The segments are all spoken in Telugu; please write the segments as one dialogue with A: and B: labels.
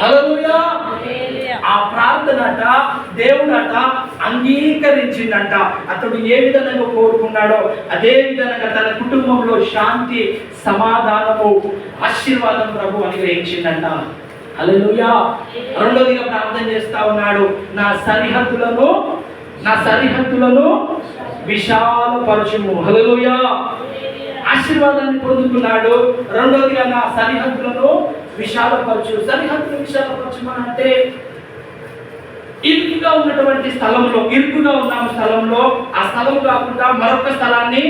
A: హల్లెలూయా. ఆ ప్రార్థనట దేవుడట అంగీకరించిందంట. అతడు ఏ విధంగా కోరుకున్నాడో అదే విధంగా తన కుటుంబంలో శాంతి, సమాధానము, ఆశీర్వాదం ప్రభు అనుగ్రహించిందంట. హల్లెలూయా. రెండోదిగా ప్రార్థన చేస్తా ఉన్నాడు, నా సరిహద్దులను విశాలపరచుము. హల్లెలూయా. ఆశీర్వాదాన్ని పొందుకున్నాడు. రెండోదిగా నా సరిహద్దులను విశాలపరచు. సరిహద్దులు విశాలపరచమనంటే ఇరుకుగా ఉన్నటువంటి స్థలంలో, ఇరుకుగా ఉన్న స్థలంలో ఆ స్థలం కాకుండా మరొక స్థలాన్ని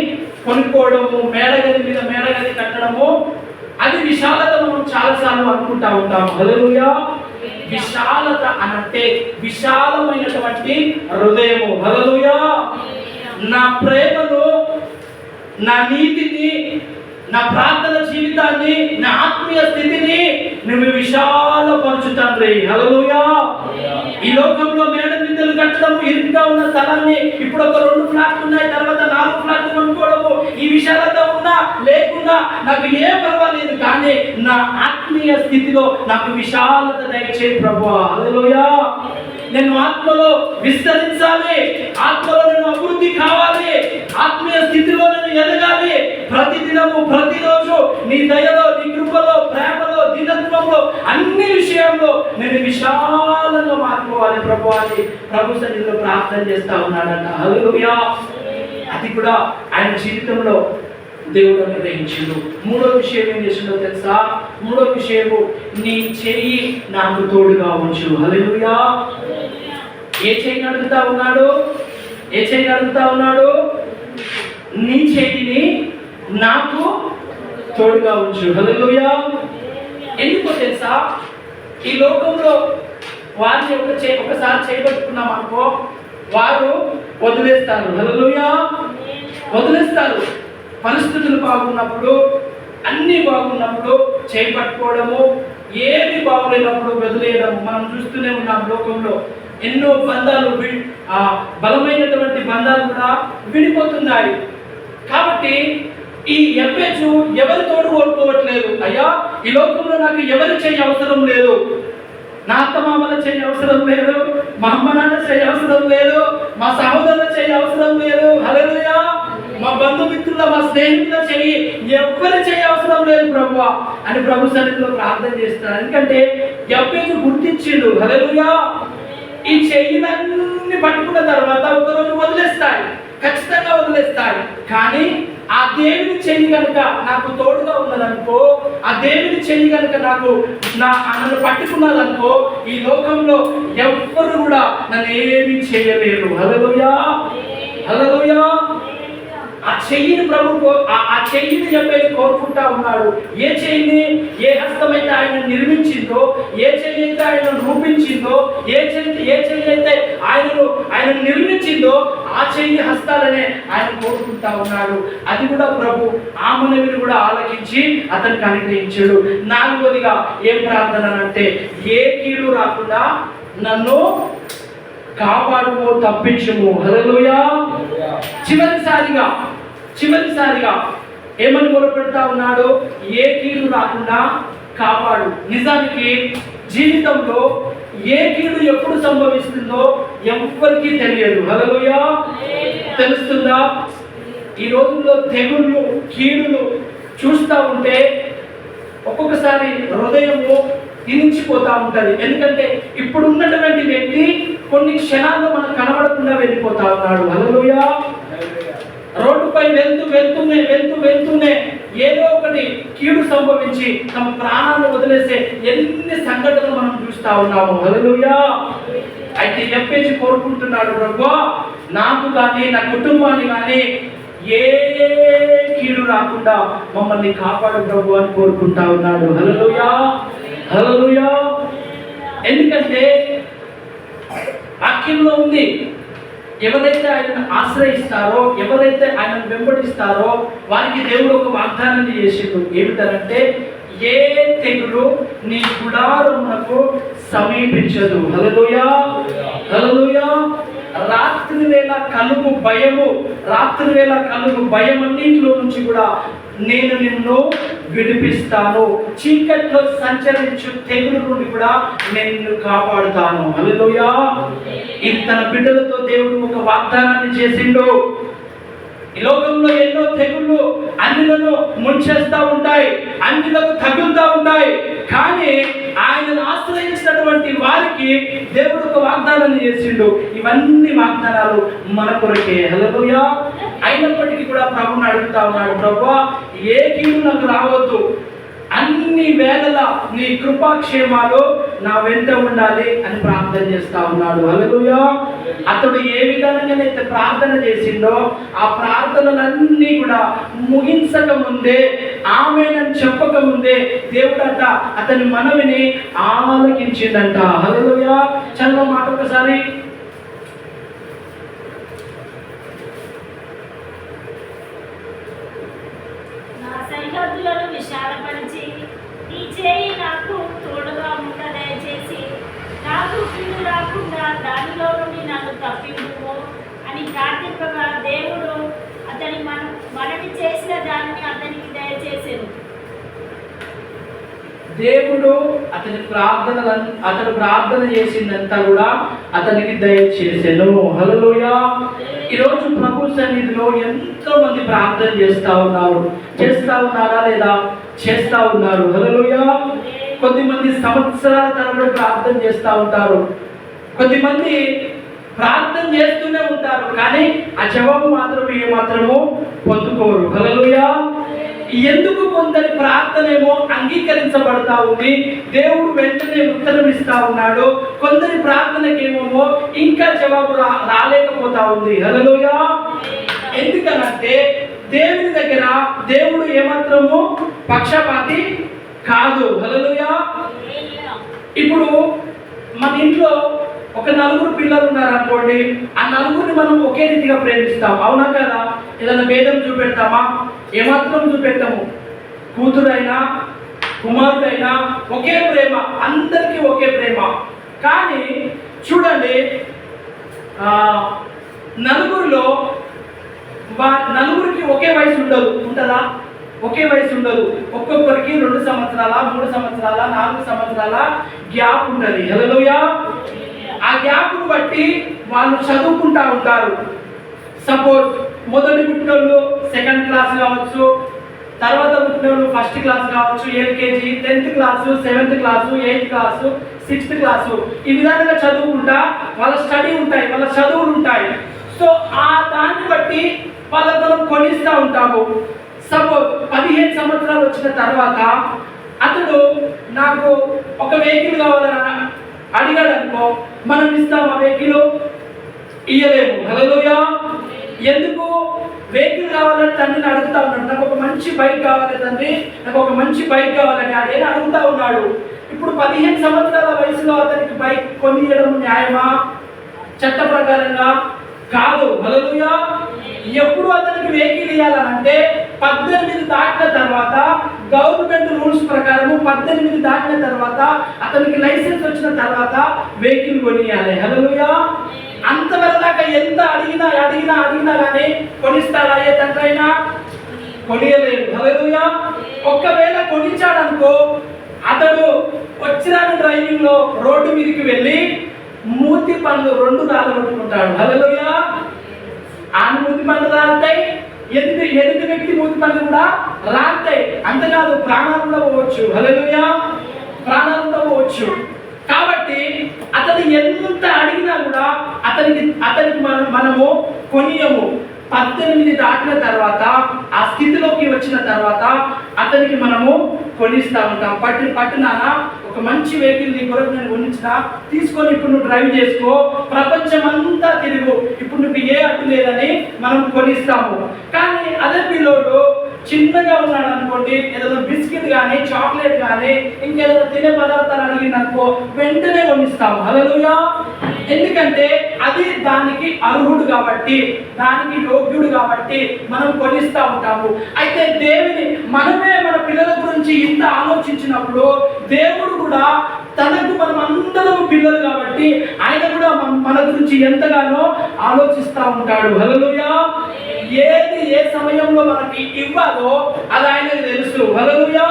A: కొనుక్కోవడము, మేడగది మీద మేడగది కట్టడము, అది విశాలత మనం చాలాసార్లు అనుకుంటా ఉంటాము. హల్లెలూయా. విశాలత అనంటే విశాలమైనటువంటి హృదయము. హల్లెలూయా. నా ప్రేమను, నా నీతిని, నా ప్రార్థన జీవితాన్ని, నా ఆత్మీయ స్థితిని నువ్వు విశాలపరచు తండ్రి. హల్లెలూయా. ఈ లోకంలో మేడ మిద్దెలు కట్టడం, ఇరుకుగా ఉన్న స్థలాన్ని ఇప్పుడు ఒక 2 ఫ్లాట్లు ఉన్నాయి, తర్వాత 4 ఫ్లాట్లు కొనుక్కోవడము, ఈ విశాలత ఉన్నా లేకున్నా నాకు ఏ పర్వాలేదు, కానీ నా ఆత్మీయ స్థితిలో నాకు విశాలత దయచేయి ప్రభువా. హల్లెలూయా. నేను ఆత్మలో విస్తరించాలి, ఆత్మలో నేను అభివృద్ధి కావాలి, ఆత్మీయ స్థితిలో నేను ఎదగాలి. ప్రతిదినము, ప్రతిరోజు నీ దయలో, నీ కృపలో, ప్రేమలో, దినత్వంలో, అన్ని విషయంలో నేను విశాలంగా మారిపోవాలి ప్రభు అని ప్రభు సన్నిధిలో ప్రార్థన చేస్తా ఉన్నాడట. హల్లెలూయా. అది కూడా ఆయన జీవితంలో దేవుడు అనుగ్రహించిండు. మూడో విషయం ఏం చేసిండో తెలుసా? మూడో విషయము, నీ చెయ్యి నాకు తోడుగా ఉంచు. హల్లెలూయా. ఏ చెయ్యి అడుగుతా ఉన్నాడు? ఏ చెయ్యి అడుగుతా ఉన్నాడు? నీ చెయ్యిని నాకు తోడుగా ఉంచు. హల్లెలూయా. ఎందుకో తెలుసా? ఈ లోకంలో వారిని ఒకసారి చేయబట్టుకున్నాం అనుకో, వారు వదిలేస్తారు. హల్లెలూయా. వదిలేస్తారు. పరిస్థితులు బాగున్నప్పుడు, అన్నీ బాగున్నప్పుడు చేయబట్టుకోవడము, ఏమి బాగులేనప్పుడు వదిలేయడము మనం చూస్తూనే ఉన్నాం. లోకంలో ఎన్నో బంధాలు, బలమైనటువంటి బంధాలు కూడా విడిపోతున్నాయి. కాబట్టి ఈ ఎబ్బేజు ఎవరి తోడు కోరుకోవట్లేదు. అయ్యా, ఈ లోకంలో నాకు ఎవరి చేయి అవసరం లేదు, నా అత్తమామల చేయి అవసరం లేదు, మా అమ్మ నాన్న చేయి అవసరం లేదు, మా సహోదరుల చేయి అవసరం లేదు. హల్లెలూయా. మా బంధుమిత్రుల, మా స్నేహితుల చేయి, ఎవరి చేయి అవసరం లేదు ప్రభువా అని ప్రభు సన్నిధిలో ప్రార్థన చేస్తాను. ఎందుకంటే ఎబ్బేజు గుర్తించిండు. హల్లెలూయా. ఈ చెయ్యిలన్నీ పట్టుకున్న తర్వాత ఒకరోజు వదిలేస్తాయి, ఖచ్చితంగా వదిలేస్తాయి. కానీ ఆ దేవుని చెయ్యి కనుక నాకు తోడుగా ఉన్నదనుకో, ఆ దేవుని చెయ్యి కనుక నన్ను పట్టుకున్నదనుకో, ఈ లోకంలో ఎవ్వరు కూడా నన్ను ఏమీ చేయలేరు. హల్లెలూయా. హల్లెలూయా. ఆ చెయ్యిని ప్రభు, ఆ చెయ్యిని చెప్పేసి కోరుకుంటా ఉన్నాడు. ఏ చెయ్యిని, ఏ హస్తమైతే ఆయన నిర్మించిందో, ఏ చెయ్యి అయితే ఆయన రూపించిందో, ఏ చెయ్యి అయితే ఆయన నిర్మించిందో, ఆ చెయ్యి హస్తాలనే ఆయన కోరుకుంటా ఉన్నాడు. అది కూడా ప్రభు ఆ మనవిని కూడా ఆలకించి అతనికి అనుగ్రహించాడు. నాలుగోదిగా ఏం ప్రార్థన అంటే, ఏ కీడు రాకుండా నన్ను కాపాడుము, తప్పించుము. హల్లెలూయా. చివరిసారిగా ఏమని మొరపెడతా ఉన్నాడు? ఏ కీడు రాకుండా కాపాడు. నిజానికి జీవితంలో ఏ కీడు ఎప్పుడు సంభవిస్తుందో ఎవ్వరికీ తెలియదు. హల్లెలూయా. తెలుస్తుందా? ఈ రోజుల్లో తెగుళ్ళు, కీడులు చూస్తూ ఉంటే ఒక్కొక్కసారి హృదయము తినించిపోతా ఉంటుంది. ఎందుకంటే ఇప్పుడు ఉన్నటువంటి వ్యక్తి కొన్ని క్షణాల్లో మనకు కనబడకుండా వెళ్ళిపోతా ఉన్నాడు. హల్లెలూయా. రోడ్డుపై వెళ్తూనే ఏదో ఒకటి కీడు సంభవించి తమ ప్రాణాలను వదిలేసే ఎన్ని సంఘటనలు మనం చూస్తా ఉన్నాము. హల్లెలూయా. అయితే ఎప్పేసి కోరుకుంటున్నాడు, ప్రభువా నాకు కానీ నా కుటుంబాన్ని కానీ ఏ కీడు రాకుండా మమ్మల్ని కాపాడు ప్రభు అని కోరుకుంటా ఉన్నాడు. హల్లెలూయా. హల్లెలూయా. ఎందుకంటే వాక్యంలో ఉంది, ఎవరైతే ఆయనను ఆశ్రయిస్తారో, ఎవరైతే ఆయనను వెంబడిస్తారో వారికి దేవుడు ఒక వాగ్దానాన్ని చేసిండు. ఏమిటంటే, ఏ తెగులు నీ గుడారమునకు సమీపించదు. హల్లెలూయా. హల్లెలూయా. రాత్రి వేళ కలుగు భయం అన్నింటిలో నుంచి కూడా నేను నిన్ను విడిపిస్తాను, చీకట్లో సంచరించు తెగులు నుండి కూడా నేను నిన్ను కాపాడుతాను. హల్లెలూయా. ఇది తన బిడ్డలతో దేవుడు ఒక వాగ్దానాన్ని చేసిండు. ఈ లోకంలో ఎన్నో తెగుళ్ళు అన్యులను ముంచేస్తూ ఉంటాయి, అన్యులకు తగులుతూ ఉంటాయి. కానీ ఆయనను ఆశ్రయించినటువంటి వారికి దేవుడు ఒక వాగ్దానాన్ని చేసిండు. ఇవన్నీ వాగ్దానాలు మన కొరకే. హల్లెలూయా. అయినప్పటికీ కూడా ప్రభువుని అడుగుతా ఉన్నాడు, ప్రభువా ఏ కీడు నాకు రావద్దు, అన్ని వేళల నీ కృపాక్షేమాలు నా వెంట ఉండాలి అని ప్రార్థన చేస్తా ఉన్నాడు. హల్లెలూయా. అతడు ఏ విధంగానైతే ప్రార్థన చేసిండో ఆ ప్రార్థనలన్నీ కూడా ముగించక ముందే, ఆమేనని చెప్పక ముందే దేవుడట అతని మనవిని ఆలకించిందంట. హల్లెలూయా. చదువు మాట ఒకసారి.
B: విశాలపరిచి నీ చేయి నాకు తోడుగా ఉండ దయచేసి, నాకు కీడు రాకుండా దానిలో నుండి నన్ను తప్పించుకో అని ప్రార్థింపగా దేవుడు అతని మనవి చేసిన దానిని అతనికి దయచేసాను.
A: దేవుడు అతను ప్రార్థన చేసిందంతా కూడా అతనికి దయచేసెను. హల్లెలూయా. ఈరోజు ప్రభు సన్నిధిలో ఎంతో మంది ప్రార్థన చేస్తా ఉన్నారా లేదా? చేస్తా ఉన్నారు. హల్లెలూయా. కొద్దిమంది సంవత్సరాల తరబడి ప్రార్థన చేస్తూ ఉంటారు, కొద్దిమంది ప్రార్థన చేస్తూనే ఉంటారు, కానీ ఆ జవాబు ఏమాత్రము పొందుకోరు. హల్లెలూయా. ఎందుకు కొందరి ప్రార్థనేమో అంగీకరించబడతా ఉంది, దేవుడు వెంటనే ఉత్తరం ఇస్తా ఉన్నాడు, కొందరి ప్రార్థనకేమో ఇంకా జవాబు రాలేకపోతా ఉంది. హల్లెలూయా. ఎందుకనంటే దేవుని దగ్గర దేవుడు ఏమాత్రము పక్షపాతి కాదు. హల్లెలూయా. ఇప్పుడు మన ఇంట్లో ఒక నలుగురు పిల్లలు ఉన్నారనుకోండి, ఆ నలుగురిని మనం ఒకే రీతిగా ప్రేమిస్తాం, అవునా కదా? ఏదైనా భేదం చూపెడతామా? ఏమాత్రం చూపెడతాము. కూతురైనా కుమారుడైనా ఒకే ప్రేమ, అందరికీ ఒకే ప్రేమ. కానీ చూడండి, నలుగురికి ఒకే వయసు ఉంటుందా? ఒకే వయసు ఉండదు. ఒక్కొక్కరికి 2 సంవత్సరాల 3 సంవత్సరాల 4 సంవత్సరాల గ్యాప్ ఉంటుంది. హల్లెలూయా. ఆ గ్యాప్ను బట్టి వాళ్ళు చదువుకుంటా ఉంటారు. సపోజ్ మొదటి పుట్టినోళ్ళు 2nd క్లాస్ కావచ్చు, తర్వాత పుట్టినోళ్ళు 1st క్లాస్ కావచ్చు, LKG, 10th class, 7th class, 8th class, 6th class, ఈ విధంగా చదువుకుంటా వాళ్ళ స్టడీ ఉంటాయి, వాళ్ళ చదువులు ఉంటాయి. సో ఆ దాన్ని బట్టి వాళ్ళకు మనం కొనిస్తూ ఉంటాము. సపోజ్ 15 సంవత్సరాలు వచ్చిన తర్వాత అతడు నాకు ఒక వెహికల్ కావాలని అడిగాడు అనుకో, మనం ఇస్తాం ఆ వెహికల్? ఇయ్యలేము. హల్లెలూయా. ఎందుకు? వెహికల్ కావాలని తండ్రిని అడుగుతా ఉన్నాడు, నాకు ఒక మంచి బైక్ కావాలి తండ్రి, నాకు ఒక మంచి బైక్ కావాలని అదేని అడుగుతా ఉన్నాడు. ఇప్పుడు 15 సంవత్సరాల వయసులో అతనికి బైక్ కొనియడం న్యాయమా? చట్ట ప్రకారంగా కాదు. హల్లెలూయా. ఎప్పుడు అతనికి వెహికల్ ఇవ్వాలంటే 18 దాటిన తర్వాత, గవర్నమెంట్ రూల్స్ ప్రకారము 18 దాటిన తర్వాత, అతనికి లైసెన్స్ వచ్చిన తర్వాత వెహికల్ కొనియాలి. హల్లెలూయా. అంతవరదాకా ఎంత అడిగినా కానీ కొనిస్తాడా ఏ తండ్రి అయినా? కొనియలేదు. హల్లెలూయా. ఒక్కవేళ కొనిచ్చాడనుకో, అతడు వచ్చిరాని డ్రైవింగ్ లో రోడ్డు మీదకి వెళ్ళి మూతి పనులు 2 రాలగొట్టుకుంటాడు. హల్లెలూయా. ఆ మూతి పనులు రాలుతాయి, ఎదుటి వ్యక్తి మూతి పనులు కూడా రాలుతాయి. అంతేకాదు, ప్రాణాలు కూడా పోవచ్చు. హల్లెలూయా. ప్రాణాలు కూడా పోవచ్చు. కాబట్టి అతను ఎంత అడిగినా కూడా అతనికి మనము కొనియము. 18 దాటిన తర్వాత, ఆ స్థితిలోకి వచ్చిన తర్వాత అతనికి మనము కొనిస్తూ ఉంటాం. పట్టు నాన్న, ఒక మంచి వెహికల్ నీ కొరకు నేను కొనిచ్చినా, తీసుకొని ఇప్పుడు నువ్వు డ్రైవ్ చేసుకో, ప్రపంచం అంతా తిరుగు, ఇప్పుడు నువ్వు ఏ అడ్డు లేదని మనం కొనిస్తాము. కానీ అదే పిల్లోడు చిన్నగా ఉన్నాడు అనుకోండి, ఏదైనా బిస్కెట్ కానీ చాక్లెట్ కానీ ఇంకేదైనా తినే పదార్థాలు అడిగిననుకో వెంటనే కొనిస్తాము. హల్లెలూయా. ఎందుకంటే అది దానికి అర్హుడు కాబట్టి, దానికి యోగ్యుడు కాబట్టి మనం కొనిస్తూ ఉంటాము. అయితే దేవుని మనమే మన పిల్లల గురించి ఇంత ఆలోచించినప్పుడు, దేవుడు కూడా తనకు మనం అందరం పిల్లలు కాబట్టి ఆయన కూడా మన గురించి ఎంతగానో ఆలోచిస్తూ ఉంటాడు. హల్లెలూయా. ఏది ఏ సమయంలో మనకి ఇవ్వాలో అది ఆయనకు తెలుసు. హల్లెలూయా.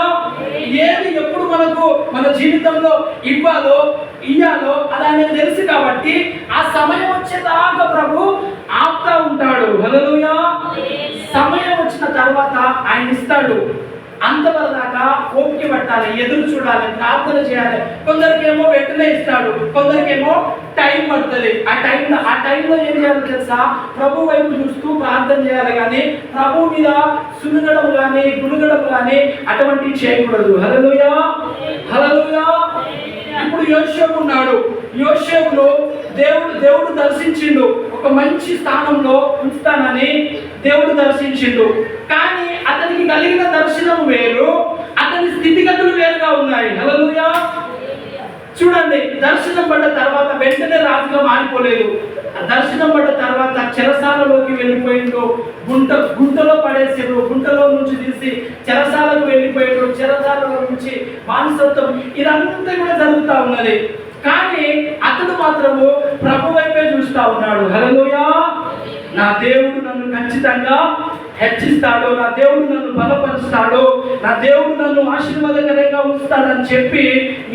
A: ఏది ఎప్పుడు మనకు మన జీవితంలో ఇవ్వాలో ఇయ్యాలో అది ఆయనకు తెలుసు కాబట్టి ఆ సమయం వచ్చేదాకా ప్రభు ఆపుతా ఉంటాడు. హల్లెలూయా. సమయం వచ్చిన తర్వాత ఆయన ఇస్తాడు. అంతవరదాకా ఓపిక పట్టాలి, ఎదురు చూడాలి, ప్రార్థన చేయాలి. కొందరికేమో వెంటనే ఇస్తాడు, కొందరికేమో టైం పడుతుంది. ఆ టైంలో ఏం చేయాలి తెలుసా? ప్రభు వైపు చూస్తూ ప్రార్థన చేయాలి, కానీ ప్రభు మీద సునుగడం కానీ గునుగడం కానీ అటువంటివి చేయకూడదు. హల్లెలూయా. హల్లెలూయా. ఇప్పుడు యోసేపు ఉన్నాడు. యోసేపులో దేవుడు దర్శించిండు, ఒక మంచి స్థానంలో ఉంచుతానని దేవుడు దర్శించిండు. కానీ అతనికి కలిగిన దర్శనం వేరు, అతని స్థితిగతులు వేరుగా ఉన్నాయి. హల్లెలూయా. చూడండి, దర్శనం పడ్డ తర్వాత వెంటనే రాజుగా మారిపోలేదు. దర్శనం పడ్డ తర్వాత చెరసాలలోకి వెళ్ళిపోయిండు, గుంటలో పడేసాడు, గుంటలో నుంచి తీసి చెరసాలకు వెళ్ళిపోయాడు, చెరసాలలో నుంచి బానిసత్వం, ఇదంతా కూడా జరుగుతూ ఉన్నది. కానీ అతడు మాత్రము ప్రభు వైపే చూస్తా ఉన్నాడు. హల్లెలూయా. నా దేవుడు నన్ను ఖచ్చితంగా హెచ్చిస్తాడు, నా దేవుడు నన్ను బలపరుస్తాడు, నా దేవుడు నన్ను ఆశీర్వాదకరంగా ఉంచుతాడని చెప్పి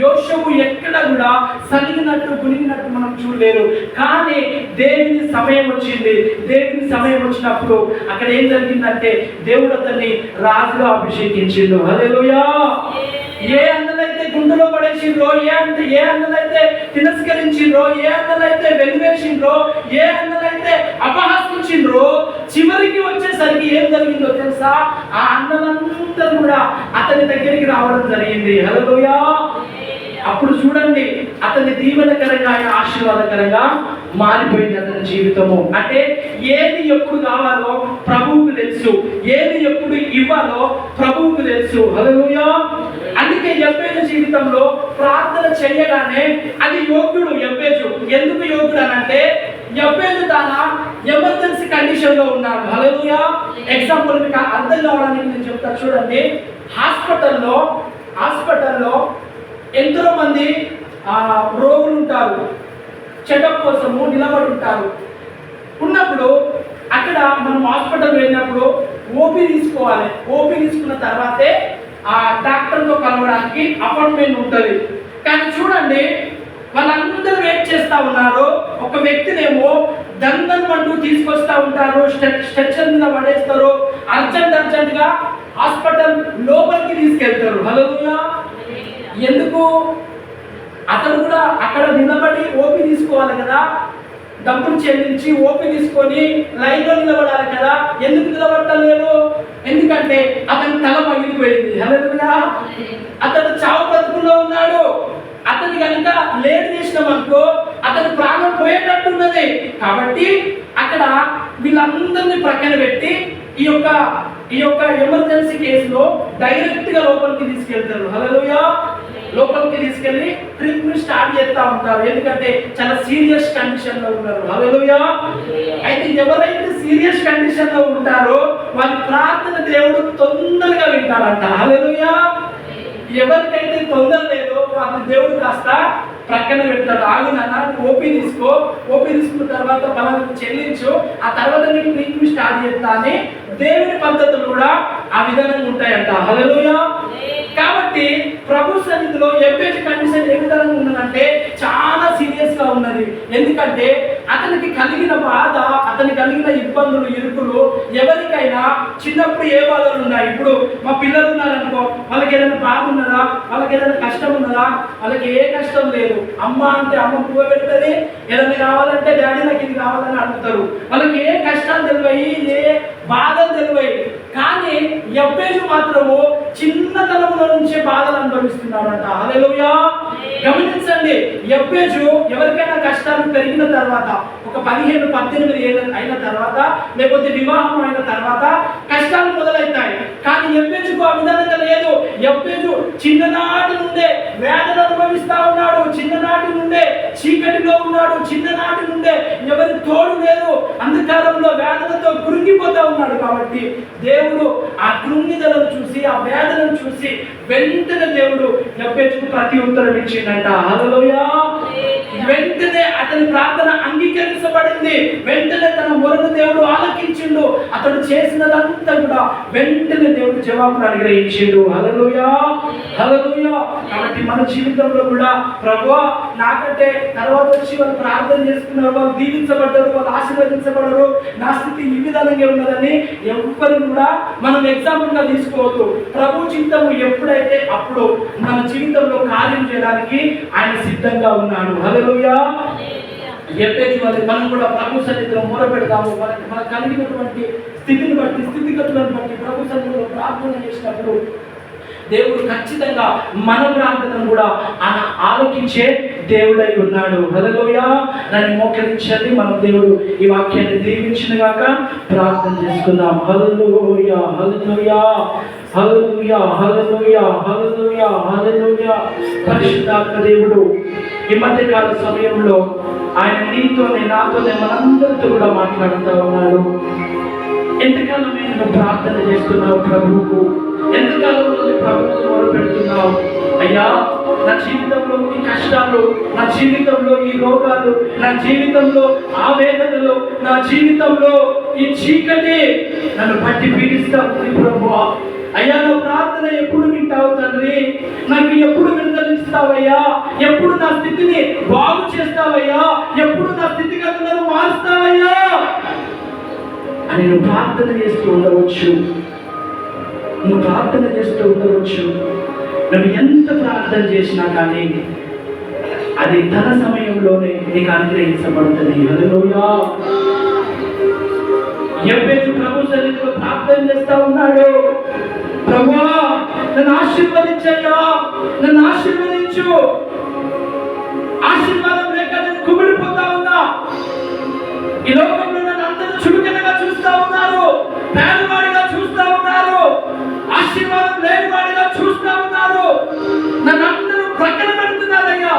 A: యోసేపు ఎక్కడ కూడా సలిగినట్టు గునిగినట్టు మనం చూడలేరు. కానీ దేవుని సమయం వచ్చింది. దేవుని సమయం వచ్చినప్పుడు అక్కడ ఏం జరిగిందంటే దేవుడు అతన్ని రాజుగా అభిషేకించిండు. హల్లెలూయా. ఏ అన్నలైతే గుండెలో పడేసిండ్రో, ఏ అన్నలైతే తిరస్కరించిండ్రో, ఏ అన్నలైతే వెలివేసిండ్రో, ఏ అన్నలైతే అపహాసించిండ్రో, చివరికి వచ్చేసరికి ఏం జరిగిందో తెలుసా? ఆ అన్నలందరూ కూడా అతని దగ్గరికి రావడం జరిగింది. హల్లెలూయా. అప్పుడు చూడండి, అతని దీవెనకరంగా ఆశీర్వాదకరంగా మారిపోయింది అతని జీవితము. అంటే ఏది ఎప్పుడు కావాలో ప్రభువుకు తెలుసు, ఏది ఎప్పుడు ఇవ్వాలో ప్రభువుకు తెలుసు. హల్లెలూయా. అందుకే యెబ్బేజు జీవితంలో ప్రార్థన చేయగానే అది యోగ్యుడు. యెబ్బేజు ఎందుకు యోగ్యుడు అనంటే యెబ్బేజు తన ఎమర్జెన్సీ కండిషన్ లో ఉన్నాడు. హల్లెలూయా. ఎగ్జాంపుల్ మీకు అర్థం కావడానికి నేను చెప్తా చూడండి. హాస్పిటల్లో ఎంతో మంది రోగులు ఉంటారు, చెకప్ కోసము నిలబడి ఉంటారు. ఉన్నప్పుడు అక్కడ మనం హాస్పిటల్ వెళ్ళినప్పుడు ఓపీ తీసుకోవాలి. ఓపీ తీసుకున్న తర్వాతే ఆ డాక్టర్తో కలవడానికి అపాయింట్మెంట్ ఉంటుంది. కానీ చూడండి, వాళ్ళందరూ వెయిట్ చేస్తూ ఉన్నారు. ఒక వ్యక్తినేమో దండంటూ తీసుకొస్తా ఉంటారు, స్ట్రెచర్ మీద పడేస్తారు, అర్జెంట్గా హాస్పిటల్ లోపలికి తీసుకెళ్తారు. హల్లెలూయా. ఎందుకు? అతను కూడా అక్కడ నిలబడి ఓపీ తీసుకోవాలి కదా, డబ్బులు చెల్లించి ఓపీ తీసుకొని లైన్లో నిలబడాలి కదా. ఎందుకు నిలబడలేదు? ఎందుకంటే అతని తల పగిలిపోయింది. హల్లెలూయా. అతను చావు బ్రతుకుల్లో ఉన్నాడు. అతని కనుక లేట్ చేసినామనుకో అతని ప్రాణం పోయేటట్టున్నది. కాబట్టి అక్కడ వీళ్ళందరినీ ప్రక్కన పెట్టి ఈ యొక్క ఎమర్జెన్సీ కేసులో డైరెక్ట్ గా లోపలికి తీసుకెళ్తారు. హల్లెలూయా. లోపలికి తీసుకెళ్లి ట్రీట్మెంట్ స్టార్ట్ చేస్తా ఉంటారు, ఎందుకంటే చాలా సీరియస్ కండిషన్ లో ఉన్నారు. హల్లెలూయా. అయితే ఎవరైతే సీరియస్ కండిషన్ లో ఉంటారో వారి ప్రార్థన దేవుడు తొందరగా వింటాడంట. హల్లెలూయా. ఎవరికైతే తొందర లేదో వాళ్ళ దేవుడు కాస్త ప్రక్కన పెడతాడు. ఆగునన్నా ఓపీ తీసుకో, ఓపీ తీసుకున్న తర్వాత బలాన్ని చెల్లించు, ఆ తర్వాత నీకు ట్రీట్మెంట్ స్టార్ట్ చేస్తా అని దేవుని పద్ధతులు కూడా ఆ విధానంగా ఉంటాయంట. హల్లెలూయా. కాబట్టి ప్రభు సన్నిధిలో యెబ్బేజు కండిషన్ ఏ విధంగా ఉన్నదంటే చాలా సీరియస్ గా ఉన్నది. ఎందుకంటే అతనికి కలిగిన బాధ, అతనికి కలిగిన ఇబ్బందులు, ఇరుకులు ఎవరికైనా చిన్నప్పుడు ఏ బాధలు ఉన్నాయి. ఇప్పుడు మా పిల్లలు ఉన్నారనుకో, వాళ్ళకి ఏదైనా బాధ ఉన్నదా, వాళ్ళకి ఏదైనా కష్టం ఉన్నదా? వాళ్ళకి ఏ కష్టం లేదు. అమ్మ అంటే అమ్మ పువ్వు పెడుతుంది, ఏదైనా కావాలంటే డాడీ నాకు ఇది కావాలని అడుగుతారు. వాళ్ళకి ఏ కష్టాలు తెలివాయి, ఏ బాధలు తెలివాయి. కానీ యెబ్బేజు మాత్రము చిన్నతనంలో నుంచే బాధలు అనుభవిస్తున్నాడంట. హల్లెలూయా. గమనించండి, యెబ్బేజు ఎవరికైనా కష్టాలు పెరిగిన తర్వాత, ఒక 15-18 ఏళ్ళు అయిన తర్వాత, లేకపోతే వివాహం అయిన తర్వాత కష్టాలు మొదలవుతాయి. కానీ యెబ్బేజుకు ఆ విధంగా లేదు. యెబ్బేజు చిన్ననాటి నుండే వేదన అనుభవిస్తా ఉన్నాడు, చిన్ననాటి నుండే చీకటిలో ఉన్నాడు, చిన్ననాటి నుండే ఎవరి తోడు లేదు, అంధకారంలో వేదనతో కృంగిపోతా ఉన్నాడు. కాబట్టి దేవుడు ఆ కృంగిదలను చూసి, ఆ వేదనను చూసి వెంటనే దేవుడు యెబ్బేజుకు ప్రతి ఉత్తరం ఇచ్చిందంట. హల్లెలూయా. వెంటనే అతని ప్రార్థన అంగీకరించబడింది. వెంటనే తన మొరను దేవుడు ఆలకించిండు. అతడు చేసినదంతా కూడా వెంటనే దేవుడు జవాబును అనుగ్రహించిండు. హల్లెలూయా, హల్లెలూయా. కాబట్టి మన జీవితంలో కూడా ప్రభువా నాకంటే తర్వాత వచ్చి వాళ్ళు ప్రార్థన చేసుకున్నారు, వాళ్ళు దీవించబడ్డారు, వాళ్ళు ఆశీర్వదించబడరు, నా స్థితి ఈ విధానంగా ఉన్నదని ఎవ్వరు కూడా మనం ఎగ్జాంపుల్ గా తీసుకోవద్దు. ప్రభు చిత్తము ఎప్పుడైతే అప్పుడు మన జీవితంలో కార్యం చేయడానికి ఆయన సిద్ధంగా ఉన్నాడు. హల్లెలూయా. మనం కూడా ప్రభు సన్నిధిలో మొరపెడతాము. మనకు కలిగినటువంటి స్థితిని బట్టి, స్థితిగతులను బట్టి ప్రభు సన్నిధిలో ప్రార్థన చేసినప్పుడు దేవుడు ఖచ్చితంగా మన ప్రార్థనను కూడా ఆయన ఆలోచించే దేవుడై ఉన్నాడు. హల్లెలూయా. నన్ను మోకరించండి. మనం దేవుడు ఈ వాక్యాన్ని దీవించిన గాక ప్రార్థన చేసుకుందాం. హల్లెలూయా, హల్లెలూయా, హల్లెలూయా, హల్లెలూయా, హల్లెలూయా, హల్లెలూయా. పరిశుద్ధాత్మ దేవుడు ఈ మధ్యకాల సమయంలో ఆయన నీతోనే నాతోనే మనందరితో కూడా మాట్లాడుతూ ఉన్నాడు. ఎంతకాలం నేను ప్రార్థన చేస్తున్నావు ప్రభువుకు? ఎంతకాలం నుండి ప్రభుత్వం మొదలుపెడుతున్నావు? అయ్యా, నా జీవితంలో ఈ కష్టాలు, నా జీవితంలో ఈ రోగాలు, నా జీవితంలో ఆవేదనలు, నా జీవితంలో ఈ చీకటి నన్ను పట్టి పీడిస్తా ఉంది ప్రభువా. అయ్యా, నా ప్రార్థన ఎప్పుడు వింటావు తండ్రి? నాకు ఎప్పుడు విడుదలిస్తావయ్యా? ఎప్పుడు నా స్థితిని బాగు చేస్తావయ్యా? ఎప్పుడు నా స్థితిగతులను మారుస్తావయ్యా అని నువ్వు ప్రార్థన చేస్తూ ఉండవచ్చు. నువ్వు ప్రార్థన చేస్తూ ఉండవచ్చు. నువ్వు ఎంత ప్రార్థన చేసినా కానీ అది తన సమయంలోనే నీకు అనుగ్రహించబడుతుంది. హల్లెలూయా. ఎబ్బేజు ప్రభు సన్నిధిలో ప్రార్థన చేస్తా ఉన్నాడు. ప్రభువా, నన్ను ఆశీర్వదించయ్యా, నన్ను ఆశీర్వదించు. ఆశీర్వాదం లేక నేను కుమిలిపోతా ఉన్నా. ఈ లోకంలో నన్ను అందరూ చురుకనగా చూస్తా ఉన్నారు, పేదవాడిగా చూస్తా ఉన్నారు, ఆశీర్వాదం లేనివాడిగా చూస్తా ఉన్నారు. నన్ను అందరూ ప్రక్కన పెడుతున్నారయ్యా.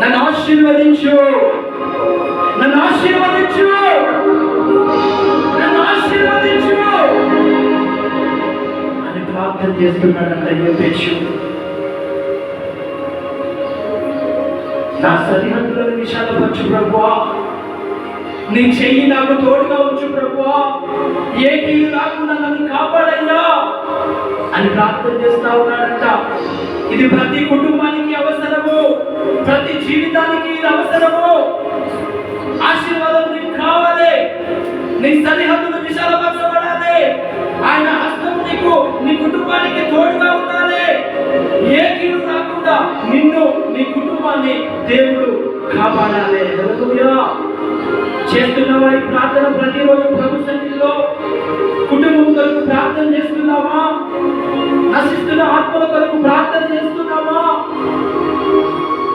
A: నన్ను ఆశీర్వదించు, నన్ను ఆశీర్వదించు, నన్ను ఆశీర్వదించు అని ప్రార్థన చేస్తున్నాడంట యోబేషు. నా సరిహద్దులను విశాలపరచు ప్రభువా. నీ చెయ్యి నాకు తోడుగా ఉంచు ప్రభువా. ఏ కీడు రాకుండా నన్ను కాపాడయ్యా అని ప్రార్థన చేస్తా ఉన్నాడంట. ఇది ప్రతి కుటుంబానికి అవసరము, ప్రతి జీవితానికి ఇది అవసరము. ఆశీర్వాదం నీకు కావాలి. నీ సరిహద్దులు విశాలపరచబడాలి. ఆయన హస్తం నీకు, నీ కుటుంబానికి తోడుగా ఉండాలి. ఏ కీడు రాకుండా నిన్ను, నీ కుటుంబాన్ని దేవుడు కాపాడాలి. హల్లెలూయా. చేస్తున్నావా ఈ ప్రార్థన? ప్రతిరోజు ప్రభు సన్నిధిలో కుటుంబం కొరకు ప్రార్థన చేస్తున్నావా? నశిస్తున్న ఆత్మల కొరకు ప్రార్థన చేస్తున్నావా?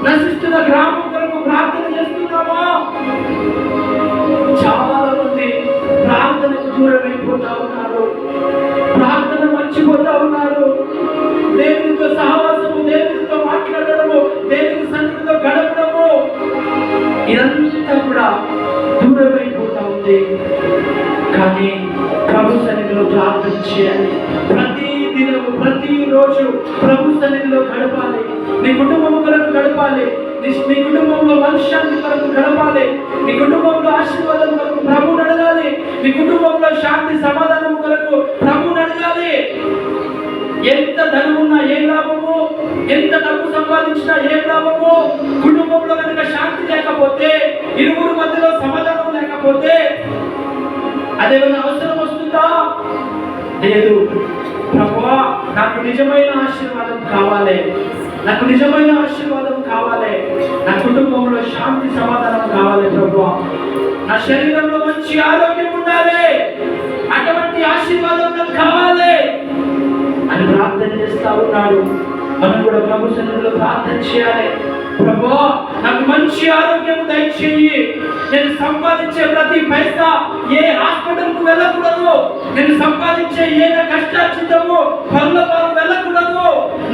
A: నశిస్తున్న గ్రామం కొరకు ప్రార్థన చేస్తున్నావా? చాలా మంది ప్రార్థనకు దూరం అయిపోతా ఉన్నారు, ప్రార్థన మర్చిపోతా ఉన్నారు. దేవునితో సహవాసము, దేవునితో మాట్లాడడము, దేవుని సన్నిధిలో గడపడము, ఇదంతా కూడా దూరమైపోతా ఉంది. కానీ ప్రభు సన్నిధిలో ప్రార్థన చేయాలి. ప్రతి దినము, ప్రతిరోజు ప్రభు సన్నిధిలో గడపాలి. నీ కుటుంబం కొరకు గడపాలి. నీ కుటుంబంలో మనశ్శాంతి కొరకు గడపాలి. నీ కుటుంబంలో ఆశీర్వాదం కొరకు ప్రభువుని అడగాలి. నీ కుటుంబంలో శాంతి సమాధానం కొరకు ప్రభువుని అడగాలి. ఎంత ధనమున్నా ఏం లాభము, ఎంత డబ్బు సంపాదించినా ఏం లాభము? కుటుంబంలో కనుక శాంతి లేకపోతే, ఇరువురు మధ్యలో సమాధానం లేకపోతే అదేమైనా అవసరం వస్తుందా? లేదు. ప్రభువా, నాకు నిజమైన ఆశీర్వాదం కావాలి, నాకు నిజమైన ఆశీర్వాదం కావాలి, నా కుటుంబంలో శాంతి సమాధానం కావాలి ప్రభువా, నా శరీరంలో మంచి ఆరోగ్యం ఉండాలి, అటువంటి ఆశీర్వాదం నాకు కావాలి అని ప్రార్థన చేస్తా ఉన్నాడు. మనం కూడా ప్రభు సన్నిధిలో ప్రార్థన చేయాలి. ప్రభువా, నాకు మంచి ఆరోగ్యం దయచేయి. నేను సంపాదించే ప్రతి పైసా ఏ హాస్పిటల్కు వెళ్ళకూడదు. నేను సంపాదించే ఏ కష్టార్జితము పనులపాలు వెళ్ళకూడదు.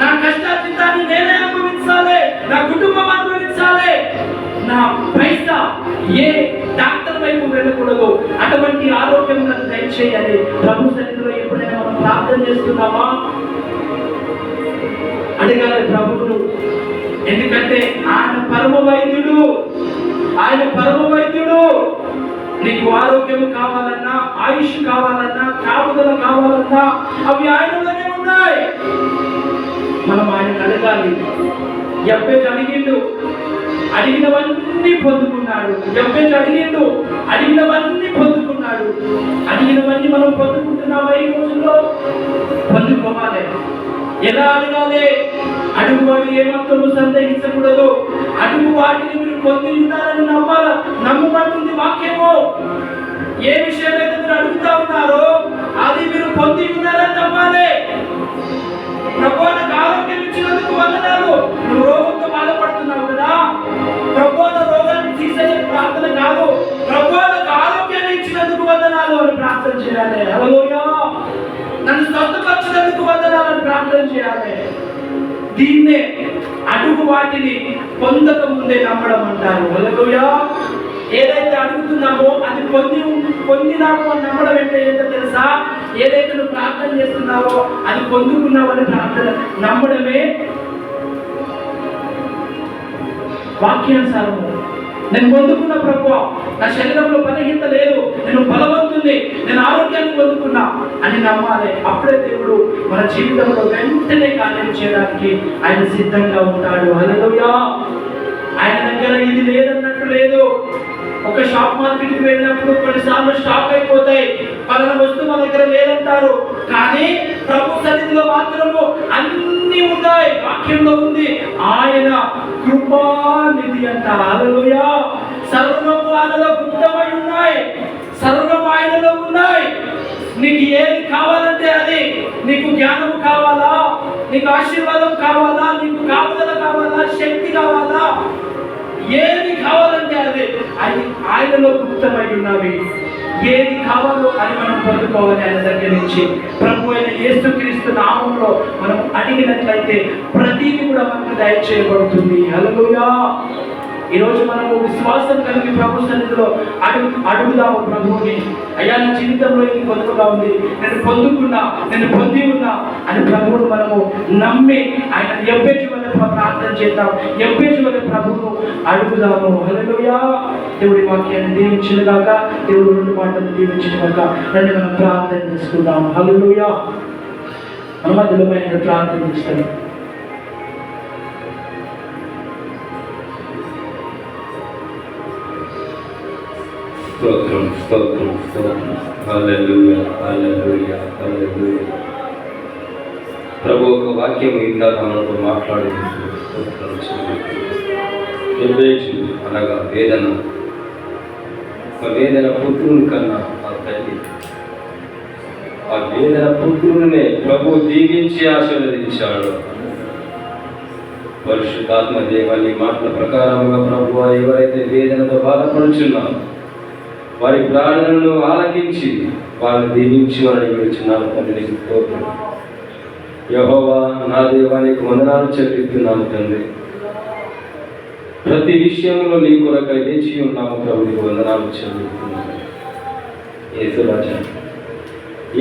A: నా కష్టార్జితాన్ని నేనే అనుభవించాలి, నా కుటుంబం అనుభవించాలి. నా పైసా ఏ డాక్టర్ వైపు వెళ్ళకూడదు. అటువంటి ఆరోగ్యం నాకు దయచేయాలి. ప్రభు సన్నిధిలో ఎప్పుడైనా మనం ప్రార్థన చేస్తున్నామా? అడగాలి ప్రభువును. ఎందుకంటే ఆయన పరమ వైద్యుడు, ఆయన పరమ వైద్యుడు. నీకు ఆరోగ్యం కావాలన్నా, ఆయుష్ కావాలన్నా, కాపుదల కావాలన్నా అవి ఆయనలోనే ఉన్నాయి. మనం ఆయన అడగాలి. యెఫెతు అడిగిండు, అడిగినవన్నీ పొందుకున్నాడు. యెఫెతు అడిగిండు, అడిగినవన్నీ పొందుకున్నాడు. అడిగినవన్నీ మనం పొందుకుంటున్నామా ఈ రోజుల్లో? పొందుకోవాలి. ఎలా అడగాలి? అడుగువాడు ఏమాత్రము సందేహించకూడదు. అడుగు వాటిని మీరు పొంది ఉన్నారని నమ్మబడుతుంది వాక్యము. ఏ విషయం అయితే మీరు అడుగుతా ఉన్నారో అది మీరు పొంది ఉన్నారని నమ్మాలి. ప్రభువా నాకు ఆరోగ్యం ఇచ్చినందుకు వందనాలు. నువ్వు రోగంతో బాధపడుతున్నావు కదా, ప్రభువా నా రోగాన్ని తీసేసే ప్రార్థన కాదు, ప్రభువా నాకు ఆరోగ్యాన్ని ఇచ్చినందుకు వందనాలు అని ప్రార్థన చేయాలి. హల్లెలూయా. నన్ను స్వస్థపరచినందుకు వందనాలని ప్రార్థన చేయాలి. దీన్నే అడుగు వాటిని పొందక ముందే నమ్మడం అంటారు. హల్లెలూయా. ఏదైతే అడుగుతున్నామో అది పొందినామో అని నమ్మడం ఏంటో తెలుసా? ఏదైతే నువ్వు ప్రార్థన చేస్తున్నావో అది పొందుకున్నావని ప్రార్థన నమ్మడమే వాక్యానుసారము. నేను పొందుకున్న ప్రభువా, నా శరీరంలో బలహీనత లేదు, నేను బలవంతుని, నేను ఆరోగ్యాన్ని పొందుకున్నా అని నమ్మాలి. అప్పుడే దేవుడు మన జీవితంలో వెంటనే కార్యం చేయడానికి ఆయన సిద్ధంగా ఉంటాడు. హల్లెలూయా. ఆయన దగ్గర ఇది లేదన్నట్టు లేదు. ఒక షాప్ మార్కెట్కి వెళ్ళినప్పుడు కొన్నిసార్లు స్టాక్ అయిపోతాయి, పలానా వస్తువు మన దగ్గర లేదంటారు. కానీ ప్రభు సన్నిధిలో మాత్రము అన్ని ఉన్నాయి. వాక్యంలో ఉంది, ఆయన కృపానిధి అంట. హల్లెలూయా. సర్వము ఆయనలో గుప్తమై ఉన్నాయి, సర్వం ఆయనలో ఉన్నాయి. నీకు ఏది కావాలంటే అది. నీకు జ్ఞానం కావాలా, నీకు ఆశీర్వాదం కావాలా, నీకు కాపుదల కావాలా, శక్తి కావాలా, ఏది కావాలంటే అది ఆయనలో గుప్తమై ఉన్నవి. ఏది కావాలో అని మనం పొందుకోవాలి ఆయన దగ్గర నుంచి. ప్రభు అయిన యేసుక్రీస్తు నామంలో మనం అడిగినట్లయితే ప్రతిదీ కూడా మనకు దయచేయబడుతుంది. హల్లెలూయా. ఈరోజు మనము విశ్వాసం కలిగి ప్రభు సన్నిధిలో అడుగుదాము ప్రభువుని. అయ్యా నా జీవితంలో ఇది కొత్తగా ఉంది, నేను పొందుకున్నా, నేను పొంది ఉన్నా అని ప్రభువును మనము నమ్మి ఆయన యెఫెతు వలె ప్రార్థన చేద్దాం. యెఫెతు వలె ప్రభువును అడుగుదాము. హల్లెలూయా. దేవుడి వాక్యాన్ని దీవించును గాక. దేవుడు రెండు మాటలు దీవించును గాక. రండి మనం ప్రార్థన చేసుకుందాం. హల్లెలూయా. మన మధ్యలో ప్రార్థన చేస్తాం.
C: స్తోత్రం స్తోత్రం స్తోత్రం. హల్లెలూయా హల్లెలూయా హల్లెలూయా. ప్రభు ఒక వాక్యం ఇందాక మనతో మాట్లాడింది. అనగా వేదన, ఒక వేదన పుత్రుని కన్నా ఆ తల్లి, ఆ వేదన పుత్రునే ప్రభు దీవించి ఆశీర్వదించాడు. పరిశుద్ధాత్మ దేవాన్ని మాటల ప్రకారంగా ప్రభు ఎవరైతే వేదనతో బాధపడుచున్నారో వారి ప్రార్థనలను ఆలకించి వారిని దీవించి వారిని విడుచున్నాను. తండ్రి స్తోత్రం. యెహోవా నా దేవానికి వందనాలు చెల్లిస్తున్నాను తండ్రి. ప్రతి విషయంలో నీ కొరకై వేచి ఉన్నాము ప్రభు, నీకు వందనాలు చెల్లిస్తున్నాను. యేసురాజా,